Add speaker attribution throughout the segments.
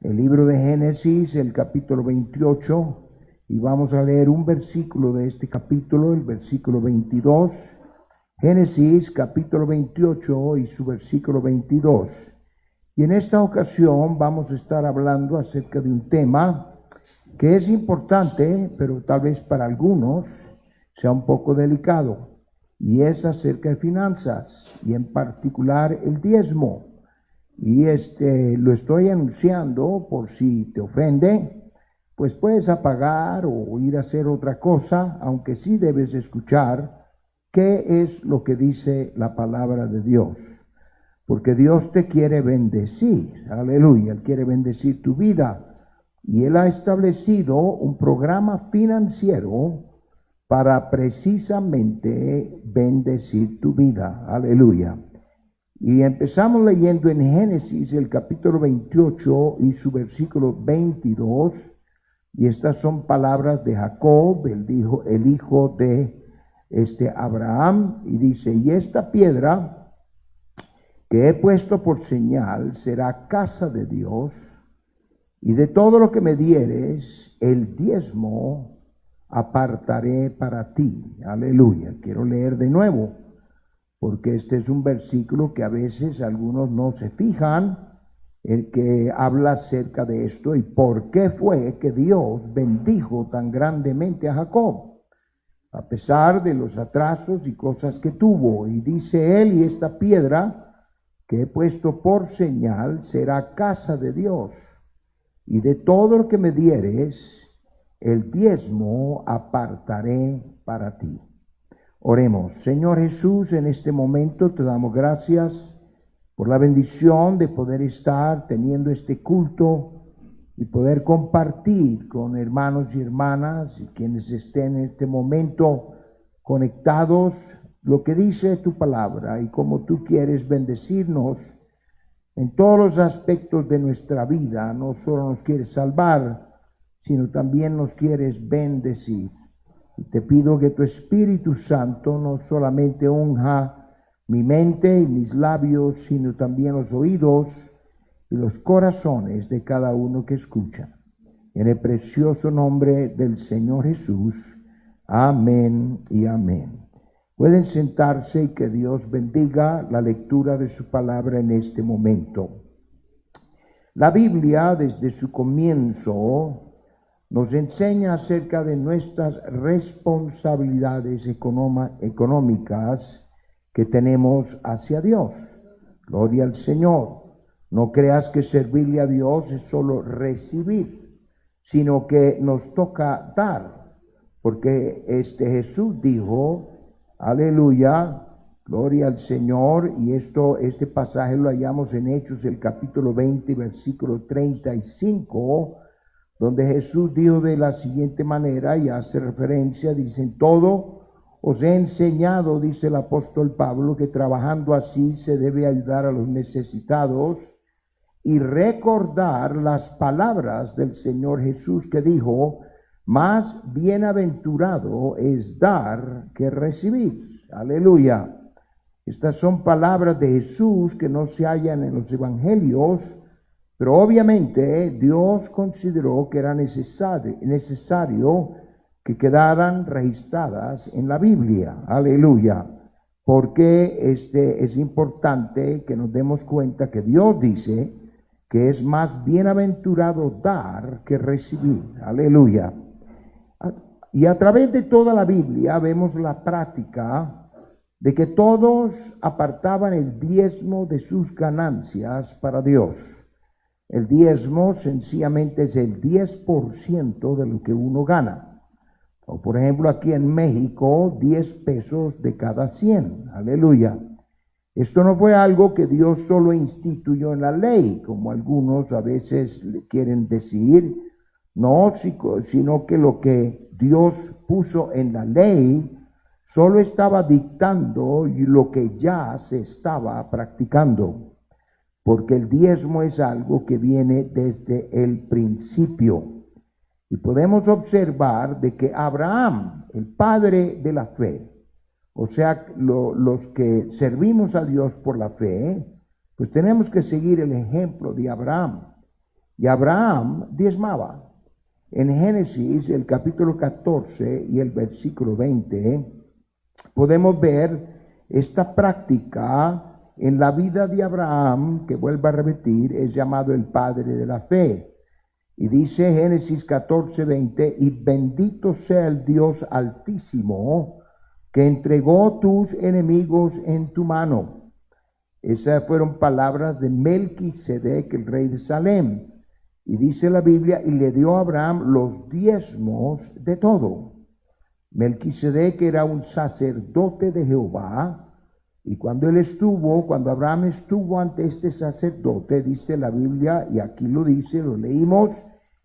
Speaker 1: el libro de Génesis, el capítulo 28, y vamos a leer un versículo de este capítulo, el versículo 22. Génesis capítulo 28 y su versículo 22. Y en esta ocasión vamos a estar hablando acerca de un tema que es importante, pero tal vez para algunos sea un poco delicado, y es acerca de finanzas, y en particular el diezmo. Y lo estoy anunciando por si te ofende, pues puedes apagar o ir a hacer otra cosa, aunque sí debes escuchar qué es lo que dice la palabra de Dios. Porque Dios te quiere bendecir, aleluya, Él quiere bendecir tu vida. Y Él ha establecido un programa financiero para precisamente bendecir tu vida, aleluya. Y empezamos leyendo en Génesis el capítulo 28 y su versículo 22. Y estas son palabras de Jacob, el hijo de Abraham. Y dice, y esta piedra que he puesto por señal será casa de Dios, y de todo lo que me dieres, el diezmo apartaré para ti. Aleluya. Quiero leer de nuevo, porque este es un versículo que a veces algunos no se fijan, el que habla acerca de esto y por qué fue que Dios bendijo tan grandemente a Jacob, a pesar de los atrasos y cosas que tuvo. Y dice él, y esta piedra que he puesto por señal será casa de Dios, y de todo lo que me dieres, el diezmo apartaré para ti. Oremos. Señor Jesús, en este momento te damos gracias por la bendición de poder estar teniendo este culto y poder compartir con hermanos y hermanas y quienes estén en este momento conectados lo que dice tu palabra y cómo tú quieres bendecirnos en todos los aspectos de nuestra vida. No solo nos quieres salvar, sino también nos quieres bendecir. Y te pido que tu Espíritu Santo no solamente unja mi mente y mis labios, sino también los oídos y los corazones de cada uno que escucha. En el precioso nombre del Señor Jesús. Amén y amén. Pueden sentarse y que Dios bendiga la lectura de su palabra en este momento. La Biblia, desde su comienzo, nos enseña acerca de nuestras responsabilidades económicas que tenemos hacia Dios. Gloria al Señor. No creas que servirle a Dios es solo recibir, sino que nos toca dar, porque Jesús dijo, aleluya, gloria al Señor, y este pasaje lo hallamos en Hechos, el capítulo 20, versículo 35, donde Jesús dijo de la siguiente manera, y hace referencia, dice, en todo os he enseñado, dice el apóstol Pablo, que trabajando así se debe ayudar a los necesitados y recordar las palabras del Señor Jesús que dijo, más bienaventurado es dar que recibir. Aleluya. Estas son palabras de Jesús que no se hallan en los evangelios, pero obviamente Dios consideró que era necesario que quedaran registradas en la Biblia. Aleluya. Porque es importante que nos demos cuenta que Dios dice que es más bienaventurado dar que recibir. Aleluya. Y a través de toda la Biblia vemos la práctica de que todos apartaban el diezmo de sus ganancias para Dios. El diezmo sencillamente es el 10% de lo que uno gana. O por ejemplo aquí en México, 10 pesos de cada 100. Aleluya. Esto no fue algo que Dios solo instituyó en la ley, como algunos a veces le quieren decir. No, sino que lo que Dios puso en la ley solo estaba dictando lo que ya se estaba practicando, porque el diezmo es algo que viene desde el principio. Y podemos observar de que Abraham, el padre de la fe, o sea, los que servimos a Dios por la fe, pues tenemos que seguir el ejemplo de Abraham. y Abraham diezmaba. En Génesis, el capítulo 14 y el versículo 20, podemos ver esta práctica en la vida de Abraham, que vuelvo a repetir, es llamado el padre de la fe. Y dice Génesis 14, 20, y bendito sea el Dios altísimo, que entregó tus enemigos en tu mano. Esas fueron palabras de Melquisedec, el rey de Salem. Y dice la Biblia, y le dio a Abraham los diezmos de todo. Melquisedec era un sacerdote de Jehová, y cuando Abraham estuvo ante este sacerdote, dice la Biblia, y aquí lo dice, lo leímos,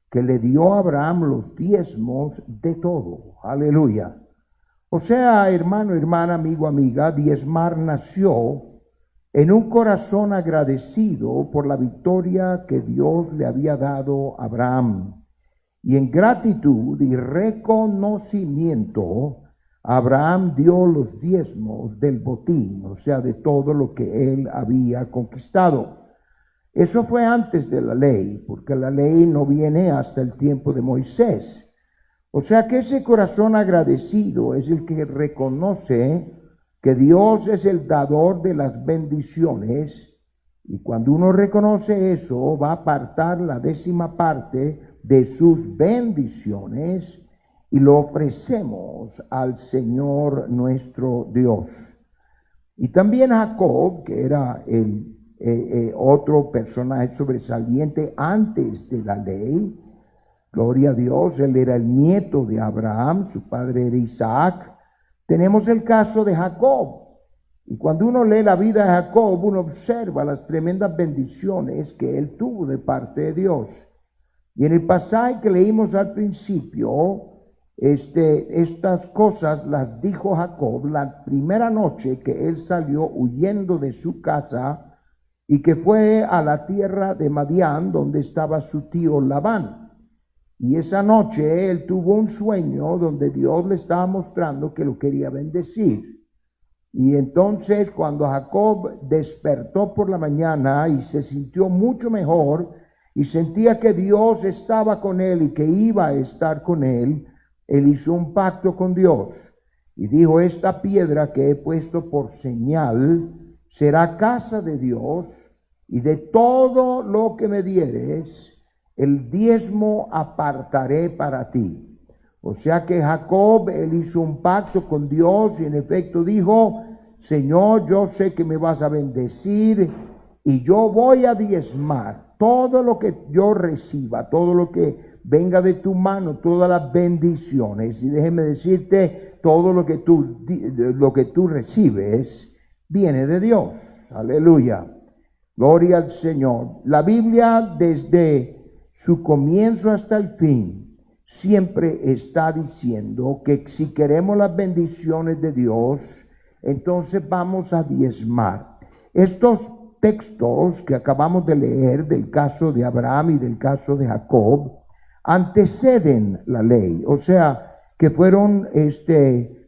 Speaker 1: que le dio a Abraham los diezmos de todo. Aleluya. O sea, hermano, hermana, amigo, amiga, diezmar nació en un corazón agradecido por la victoria que Dios le había dado a Abraham. Y en gratitud y reconocimiento, Abraham dio los diezmos del botín, o sea, de todo lo que él había conquistado. Eso fue antes de la ley, porque la ley no viene hasta el tiempo de Moisés. O sea que ese corazón agradecido es el que reconoce que Dios es el dador de las bendiciones, y cuando uno reconoce eso, va a apartar la 10ª parte de sus bendiciones y lo ofrecemos al Señor nuestro Dios. Y también Jacob, que era el otro personaje sobresaliente antes de la ley, gloria a Dios, él era el nieto de Abraham, su padre era Isaac. Tenemos el caso de Jacob, y cuando uno lee la vida de Jacob, uno observa las tremendas bendiciones que él tuvo de parte de Dios. Y en el pasaje que leímos al principio, estas cosas las dijo Jacob la primera noche que él salió huyendo de su casa y que fue a la tierra de Madián, donde estaba su tío Labán. Y esa noche él tuvo un sueño donde Dios le estaba mostrando que lo quería bendecir. Y entonces cuando Jacob despertó por la mañana y se sintió mucho mejor y sentía que Dios estaba con él y que iba a estar con él, él hizo un pacto con Dios y dijo: esta piedra que he puesto por señal será casa de Dios, y de todo lo que me dieres, el diezmo apartaré para ti. O sea que Jacob, él hizo un pacto con Dios y en efecto dijo: Señor, yo sé que me vas a bendecir y yo voy a diezmar todo lo que yo reciba, todo lo que venga de tu mano, todas las bendiciones. Y déjeme decirte, todo lo que tú recibes viene de Dios. Aleluya. Gloria al Señor. La Biblia, desde su comienzo hasta el fin, siempre está diciendo que si queremos las bendiciones de Dios, entonces vamos a diezmar. Estos textos que acabamos de leer del caso de Abraham y del caso de Jacob anteceden la ley, o sea que fueron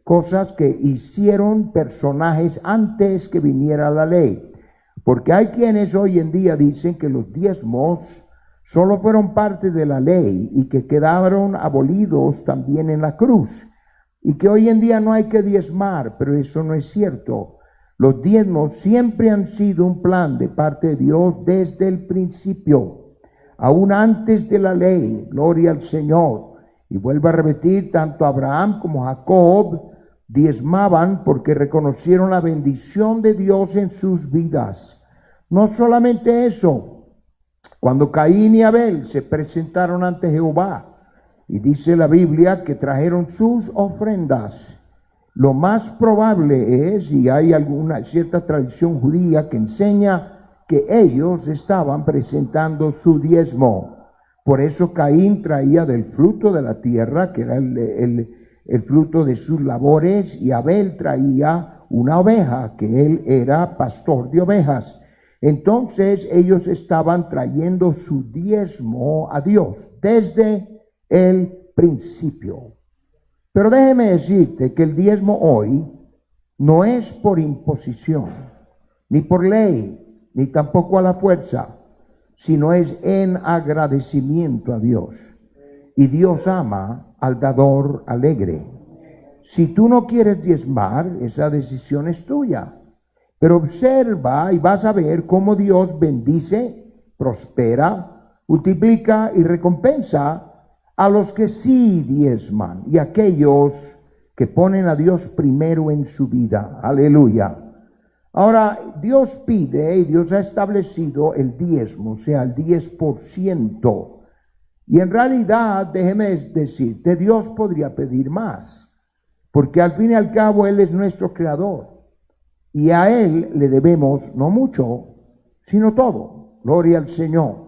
Speaker 1: cosas que hicieron personajes antes que viniera la ley, porque hay quienes hoy en día dicen que los diezmos solo fueron parte de la ley y que quedaron abolidos también en la cruz, y que hoy en día no hay que diezmar, pero eso no es cierto. Los diezmos siempre han sido un plan de parte de Dios desde el principio, aún antes de la ley. Gloria al Señor. Y vuelvo a repetir, tanto Abraham como Jacob diezmaban porque reconocieron la bendición de Dios en sus vidas. No solamente eso, cuando Caín y Abel se presentaron ante Jehová, y dice la Biblia que trajeron sus ofrendas, lo más probable es, y hay alguna cierta tradición judía que enseña que ellos estaban presentando su diezmo. Por eso Caín traía del fruto de la tierra, que era el fruto de sus labores, y Abel traía una oveja, que él era pastor de ovejas. Entonces ellos estaban trayendo su diezmo a Dios desde el principio. Pero déjeme decirte que el diezmo hoy no es por imposición, ni por ley, ni tampoco a la fuerza. sino es en agradecimiento a Dios. Y Dios ama al dador alegre. Si tú no quieres diezmar, esa decisión es tuya. Pero observa y vas a ver cómo Dios bendice, prospera, multiplica y recompensa a los que sí diezman y aquellos que ponen a Dios primero en su vida. Aleluya. Ahora, Dios pide y Dios ha establecido el diezmo, o sea, el 10%. Y en realidad, déjeme decirte, Dios podría pedir más, porque al fin y al cabo Él es nuestro creador. Y a Él le debemos no mucho, sino todo. Gloria al Señor.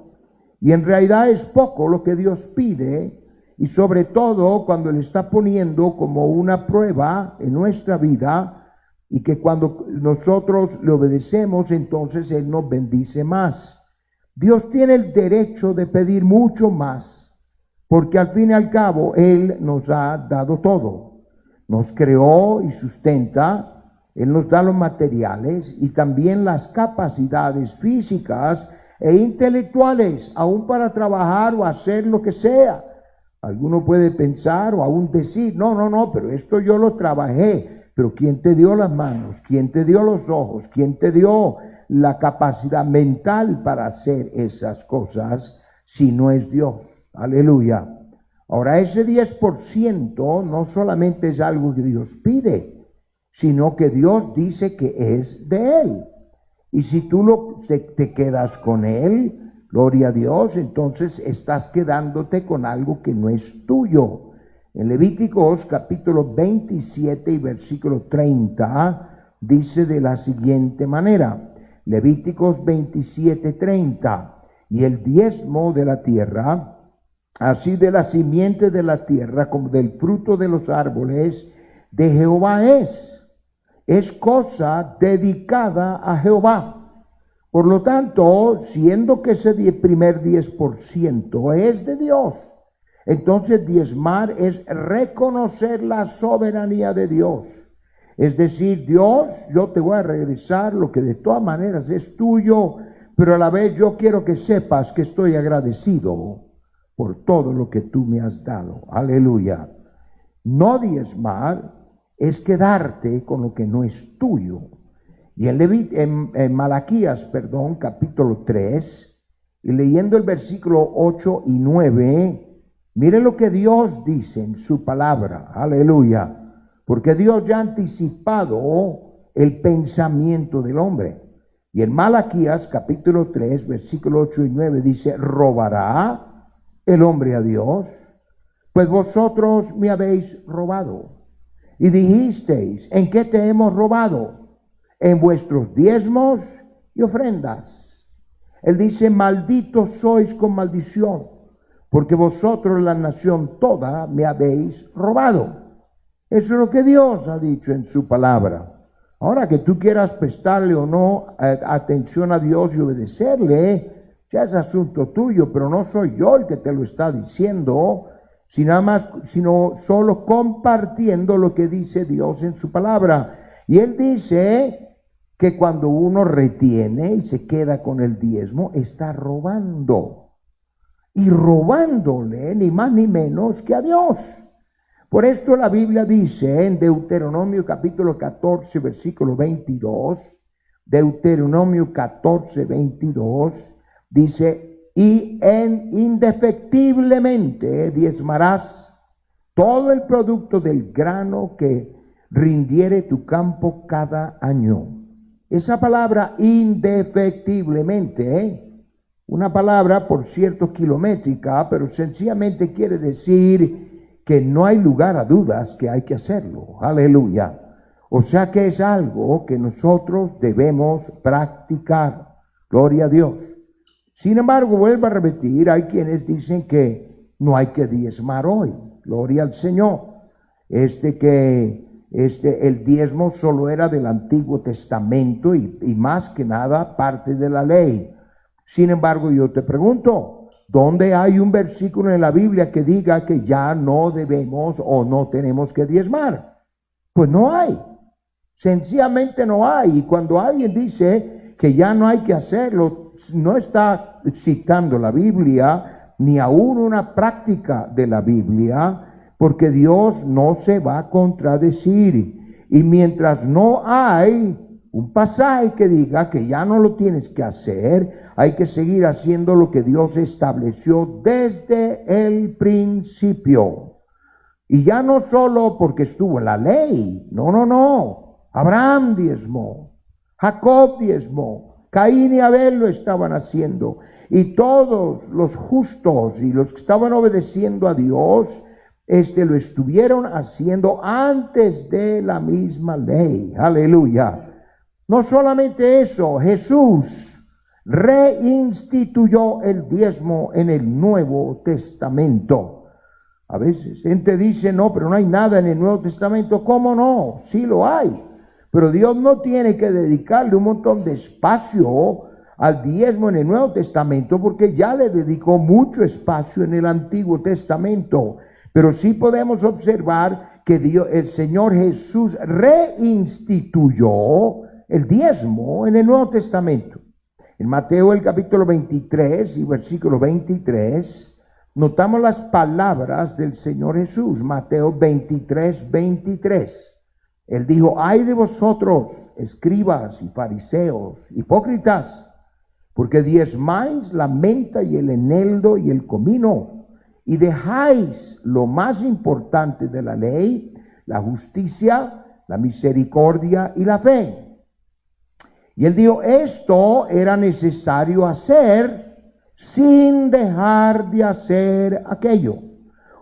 Speaker 1: Y en realidad es poco lo que Dios pide, y sobre todo cuando Él está poniendo como una prueba en nuestra vida, y que cuando nosotros le obedecemos, entonces Él nos bendice más. Dios tiene el derecho de pedir mucho más, porque al fin y al cabo Él nos ha dado todo. Nos creó y sustenta. Él nos da los materiales y también las capacidades físicas e intelectuales, aún para trabajar o hacer lo que sea. Alguno puede pensar o aún decir, no, pero esto yo lo trabajé. Pero ¿quién te dio las manos? ¿Quién te dio los ojos? ¿Quién te dio la capacidad mental para hacer esas cosas si no es Dios? Aleluya. Ahora, ese 10% no solamente es algo que Dios pide, sino que Dios dice que es de Él. Y si tú te quedas con Él, gloria a Dios, entonces estás quedándote con algo que no es tuyo. En Levíticos capítulo 27 y versículo 30 dice de la siguiente manera, Levíticos 27:30, y el diezmo de la tierra, así de la simiente de la tierra como del fruto de los árboles, de Jehová es cosa dedicada a Jehová. Por lo tanto, siendo que ese primer 10% es de Dios, entonces diezmar es reconocer la soberanía de Dios. Es decir, Dios, yo te voy a regresar lo que de todas maneras es tuyo, pero a la vez yo quiero que sepas que estoy agradecido por todo lo que tú me has dado. Aleluya. No diezmar es quedarte con lo que no es tuyo. Y en Malaquías, capítulo 3, y leyendo el versículo 8 y 9, mire lo que Dios dice en su palabra. Aleluya. Porque Dios ya ha anticipado el pensamiento del hombre. Y en Malaquías capítulo 3, versículo 8 y 9 dice, ¿robará el hombre a Dios? Pues vosotros me habéis robado. Y dijisteis, ¿en qué te hemos robado? En vuestros diezmos y ofrendas. Él dice, malditos sois con maldición, porque vosotros la nación toda me habéis robado. Eso es lo que Dios ha dicho en su palabra. Ahora, que tú quieras prestarle o no atención a Dios y obedecerle, ya es asunto tuyo, pero no soy yo el que te lo está diciendo, sino solo compartiendo lo que dice Dios en su palabra. Y Él dice que cuando uno retiene y se queda con el diezmo, está robando. Y robándole ni más ni menos que a Dios. Por esto la Biblia dice en Deuteronomio capítulo 14, versículo 22, Deuteronomio 14, 22, dice, y indefectiblemente diezmarás todo el producto del grano que rindiere tu campo cada año. Esa palabra indefectiblemente, una palabra por cierto kilométrica, pero sencillamente quiere decir que no hay lugar a dudas que hay que hacerlo. Aleluya. O sea que es algo que nosotros debemos practicar. Gloria a Dios. Sin embargo, vuelvo a repetir, hay quienes dicen que no hay que diezmar hoy. Gloria al Señor. El diezmo solo era del Antiguo Testamento y más que nada parte de la ley. Sin embargo, yo te pregunto, ¿dónde hay un versículo en la Biblia que diga que ya no debemos o no tenemos que diezmar? Pues no hay. Sencillamente no hay. Y cuando alguien dice que ya no hay que hacerlo, no está citando la Biblia, ni aún una práctica de la Biblia, porque Dios no se va a contradecir. Y mientras no hay un pasaje que diga que ya no lo tienes que hacer, hay que seguir haciendo lo que Dios estableció desde el principio. Y ya no solo porque estuvo en la ley, no. Abraham diezmó, Jacob diezmó, Caín y Abel lo estaban haciendo. Y todos los justos y los que estaban obedeciendo a Dios, lo estuvieron haciendo antes de la misma ley. Aleluya. No solamente eso, Jesús reinstituyó el diezmo en el Nuevo Testamento. A veces gente dice, no, pero no hay nada en el Nuevo Testamento. ¿Cómo no? Sí lo hay. Pero Dios no tiene que dedicarle un montón de espacio al diezmo en el Nuevo Testamento, porque ya le dedicó mucho espacio en el Antiguo Testamento. Pero sí podemos observar que el Señor Jesús reinstituyó el diezmo en el Nuevo Testamento. En Mateo el capítulo 23 y versículo 23, notamos las palabras del Señor Jesús. Mateo 23, 23. Él dijo, ay de vosotros, escribas y fariseos, hipócritas, porque diezmáis la menta y el eneldo y el comino, y dejáis lo más importante de la ley, la justicia, la misericordia y la fe. Y él dijo, esto era necesario hacer sin dejar de hacer aquello.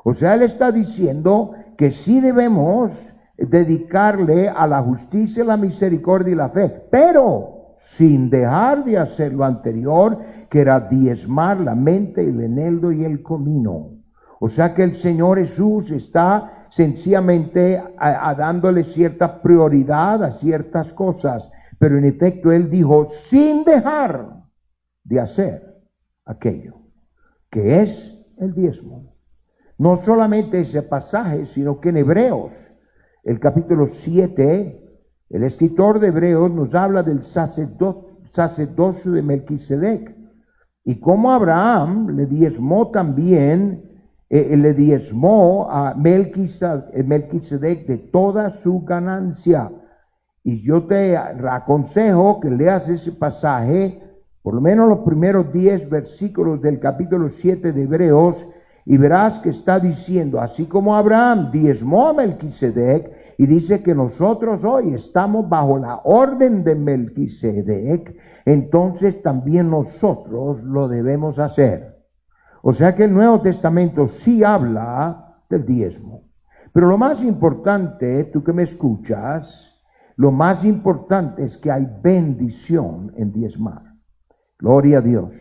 Speaker 1: O sea, él está diciendo que sí debemos dedicarle a la justicia, la misericordia y la fe, pero sin dejar de hacer lo anterior, que era diezmar la menta, el eneldo y el comino. O sea que el Señor Jesús está sencillamente dándole cierta prioridad a ciertas cosas, pero en efecto él dijo sin dejar de hacer aquello, que es el diezmo. No solamente ese pasaje, sino que en Hebreos, el capítulo 7, el escritor de Hebreos nos habla del sacerdocio de Melquisedec, y cómo Abraham le diezmó también, le diezmó a Melquisedec de toda su ganancia. Y yo te aconsejo que leas ese pasaje, por lo menos los primeros 10 versículos del capítulo 7 de Hebreos, y verás que está diciendo, así como Abraham diezmó a Melquisedec, y dice que nosotros hoy estamos bajo la orden de Melquisedec, entonces también nosotros lo debemos hacer. O sea que el Nuevo Testamento sí habla del diezmo. Pero lo más importante, tú que me escuchas, lo más importante es que hay bendición en diezmar. Gloria a Dios.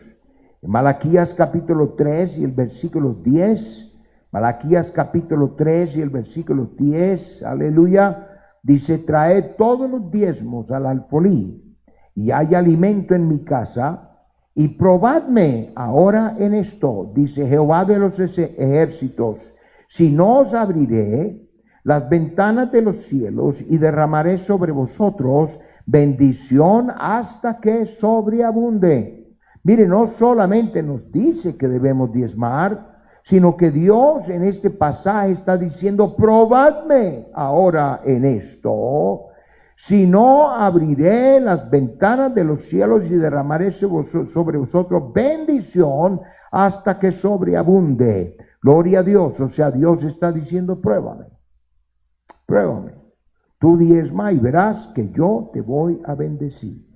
Speaker 1: En Malaquías capítulo 3 y el versículo 10, Malaquías capítulo 3 y el versículo 10, aleluya, dice, traed todos los diezmos al alfolí, y hay alimento en mi casa, y probadme ahora en esto, dice Jehová de los ejércitos, si no os abriré las ventanas de los cielos y derramaré sobre vosotros bendición hasta que sobreabunde. Mire, no solamente nos dice que debemos diezmar, sino que Dios en este pasaje está diciendo, probadme ahora en esto, si no abriré las ventanas de los cielos y derramaré sobre vosotros bendición hasta que sobreabunde. Gloria a Dios. O sea, Dios está diciendo, pruébame. Pruébame, tú diezma y verás que yo te voy a bendecir.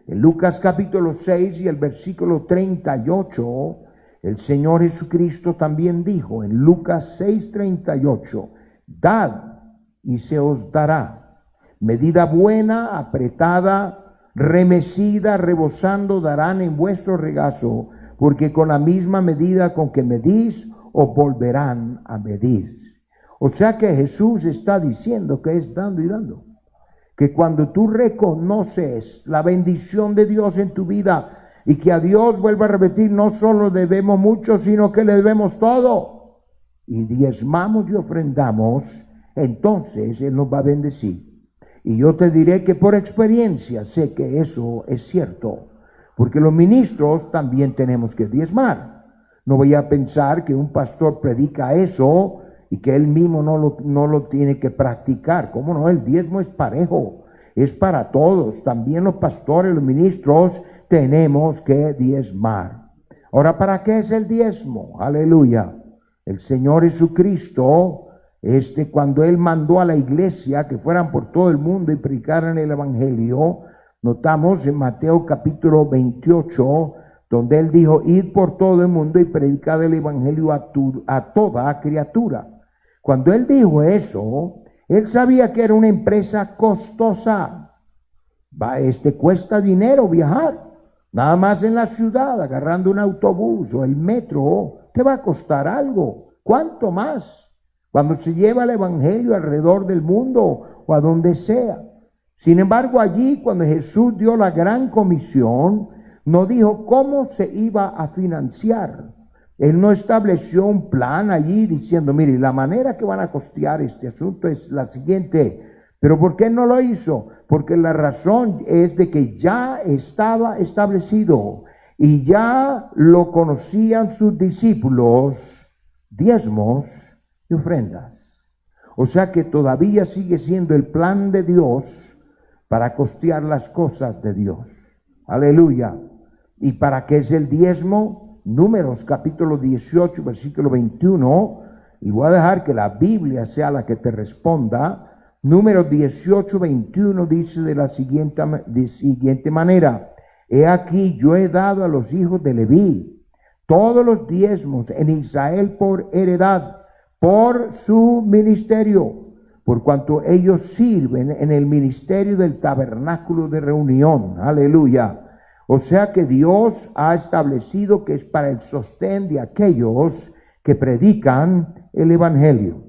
Speaker 1: En Lucas capítulo 6 y el versículo 38, el Señor Jesucristo también dijo en Lucas 6:38, dad y se os dará, medida buena, apretada, remecida, rebosando darán en vuestro regazo, porque con la misma medida con que medís, os volverán a medir. O sea que Jesús está diciendo que es dando y dando. Que cuando tú reconoces la bendición de Dios en tu vida y que a Dios, vuelvo a repetir, no solo debemos mucho, sino que le debemos todo, y diezmamos y ofrendamos, entonces Él nos va a bendecir. Y yo te diré que por experiencia sé que eso es cierto. porque los ministros también tenemos que diezmar. No voy a pensar que un pastor predica eso y que él mismo no lo tiene que practicar. ¿Cómo no? El diezmo es parejo, es para todos. También los pastores, los ministros, tenemos que diezmar. Ahora, ¿para qué es el diezmo? Aleluya. El Señor Jesucristo, cuando Él mandó a la iglesia que fueran por todo el mundo y predicaran el Evangelio, notamos en Mateo capítulo 28, donde Él dijo, id por todo el mundo y predicad el Evangelio a toda criatura. Cuando Él dijo eso, Él sabía que era una empresa costosa. Cuesta dinero viajar. Nada más en la ciudad, agarrando un autobús o el metro, te va a costar algo. ¿Cuánto más? Cuando se lleva el Evangelio alrededor del mundo o a donde sea. Sin embargo, allí cuando Jesús dio la gran comisión, no dijo cómo se iba a financiar. Él no estableció un plan allí diciendo, mire, la manera que van a costear este asunto es la siguiente. ¿Pero por qué no lo hizo? Porque la razón es de que ya estaba establecido y ya lo conocían sus discípulos, diezmos y ofrendas. O sea que todavía sigue siendo el plan de Dios para costear las cosas de Dios. Aleluya. ¿Y para qué es el diezmo? Números capítulo 18, versículo 21. Y voy a dejar que la Biblia sea la que te responda. Números 18, 21 dice de la siguiente manera. He aquí yo he dado a los hijos de Leví todos los diezmos en Israel por heredad, por su ministerio, por cuanto ellos sirven en el ministerio del tabernáculo de reunión. Aleluya. O sea que Dios ha establecido que es para el sostén de aquellos que predican el Evangelio.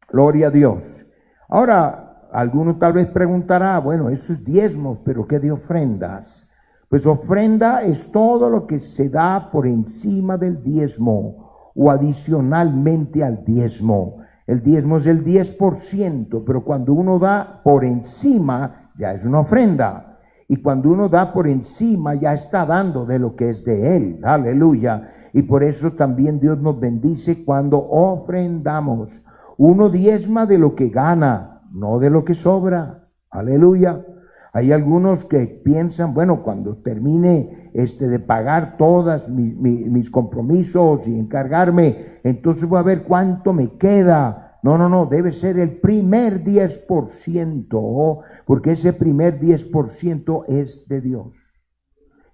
Speaker 1: Gloria a Dios. Ahora, algunos tal vez preguntará, bueno, esos diezmos, pero ¿qué de ofrendas? Pues ofrenda es todo lo que se da por encima del diezmo o adicionalmente al diezmo. El diezmo es el 10%, pero cuando uno da por encima, ya es una ofrenda. Y cuando uno da por encima, ya está dando de lo que es de Él. Aleluya. Y por eso también Dios nos bendice cuando ofrendamos. Uno diezma de lo que gana, no de lo que sobra. Aleluya. Hay algunos que piensan, bueno, cuando termine de pagar todas mis compromisos y encargarme, entonces voy a ver cuánto me queda. No, debe ser el primer 10%, porque ese primer 10% es de Dios.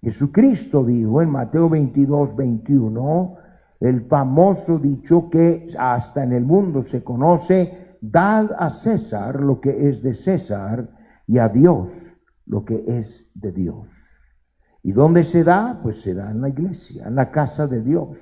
Speaker 1: Jesucristo dijo en Mateo 22, 21, el famoso dicho que hasta en el mundo se conoce, dad a César lo que es de César y a Dios lo que es de Dios. ¿Y dónde se da? Pues se da en la iglesia, en la casa de Dios.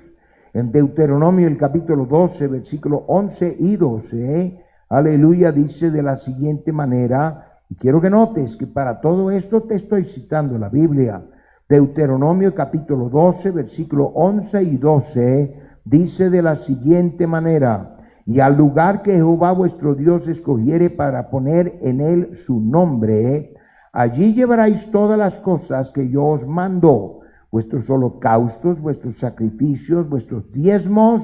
Speaker 1: En Deuteronomio el capítulo 12, versículos 11 y 12, aleluya, dice de la siguiente manera, y quiero que notes que para todo esto te estoy citando la Biblia. Deuteronomio capítulo 12, versículos 11 y 12, dice de la siguiente manera, y al lugar que Jehová vuestro Dios escogiere para poner en él su nombre, allí llevaréis todas las cosas que yo os mando, vuestros holocaustos, vuestros sacrificios, vuestros diezmos,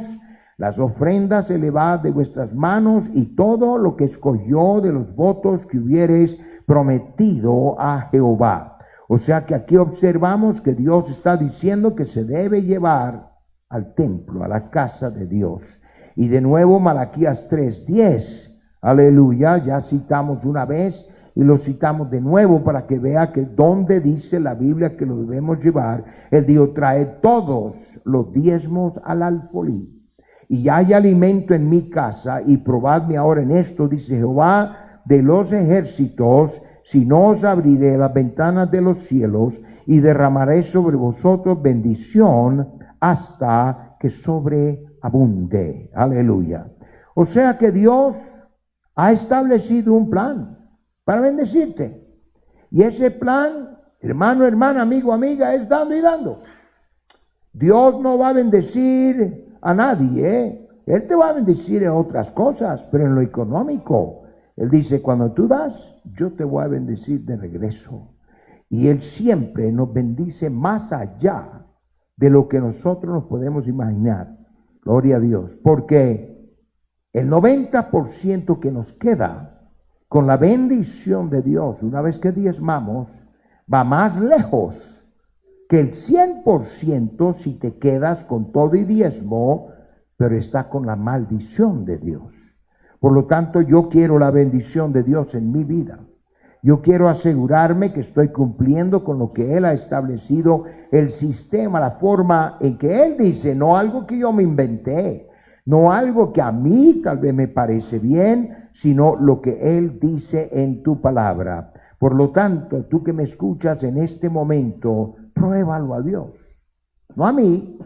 Speaker 1: las ofrendas elevadas de vuestras manos y todo lo que escogió de los votos que hubiereis prometido a Jehová. O sea que aquí observamos que Dios está diciendo que se debe llevar al templo, a la casa de Dios. Y de nuevo Malaquías 3:10, aleluya, ya citamos una vez y lo citamos de nuevo para que vea que donde dice la Biblia que lo debemos llevar, Él dijo, traed todos los diezmos al alfolí. Y hay alimento en mi casa y probadme ahora en esto, dice Jehová de los ejércitos, si no os abriré las ventanas de los cielos y derramaré sobre vosotros bendición hasta que sobreabunde. Aleluya. O sea que Dios ha establecido un plan para bendecirte. Y ese plan, hermano, hermana, amigo, amiga, es dando y dando. Dios no va a bendecir a nadie, Él te va a bendecir en otras cosas, pero en lo económico, Él dice, cuando tú das, yo te voy a bendecir de regreso. Y Él siempre nos bendice más allá de lo que nosotros nos podemos imaginar. Gloria a Dios. Porque el 90% que nos queda con la bendición de Dios, una vez que diezmamos, va más lejos que el 100% si te quedas con todo y diezmo, pero está con la maldición de Dios. Por lo tanto, yo quiero la bendición de Dios en mi vida. Yo quiero asegurarme que estoy cumpliendo con lo que Él ha establecido, el sistema, la forma en que Él dice, no algo que yo me inventé, no algo que a mí tal vez me parece bien, sino lo que Él dice en tu palabra. Por lo tanto, tú que me escuchas en este momento, pruébalo a Dios, no a mí.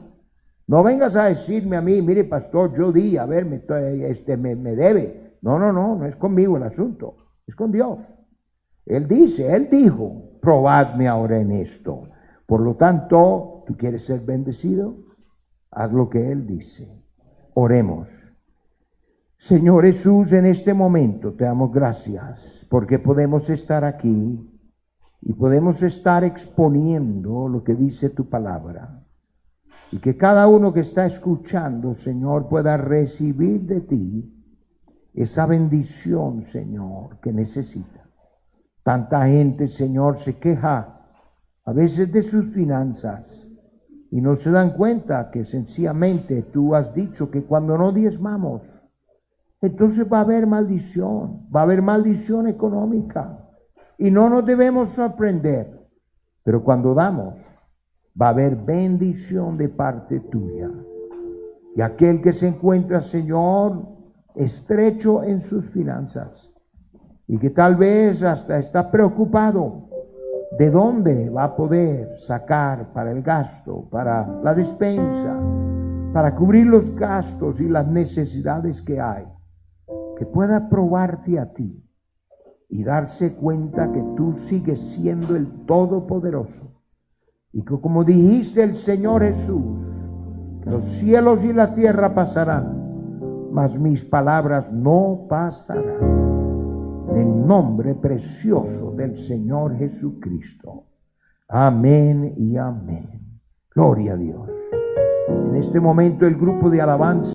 Speaker 1: No vengas a decirme a mí, mire pastor, yo di, a ver, me debe. No es conmigo el asunto, es con Dios. Él dice, Él dijo, probadme ahora en esto. Por lo tanto, ¿tú quieres ser bendecido? Haz lo que Él dice. Oremos. Señor Jesús, en este momento te damos gracias porque podemos estar aquí y podemos estar exponiendo lo que dice tu palabra. Y que cada uno que está escuchando, Señor, pueda recibir de ti esa bendición, Señor, que necesita. Tanta gente, Señor, se queja a veces de sus finanzas y no se dan cuenta que sencillamente tú has dicho que cuando no diezmamos, entonces va a haber maldición económica y no nos debemos sorprender. Pero cuando damos, va a haber bendición de parte tuya. Y aquel que se encuentra, Señor, estrecho en sus finanzas y que tal vez hasta está preocupado de dónde va a poder sacar para el gasto, para la despensa, para cubrir los gastos y las necesidades que hay, que pueda probarte a ti y darse cuenta que tú sigues siendo el Todopoderoso. Y que como dijiste el Señor Jesús, que los cielos y la tierra pasarán, mas mis palabras no pasarán. En el nombre precioso del Señor Jesucristo. Amén y amén. Gloria a Dios. En este momento el grupo de alabanza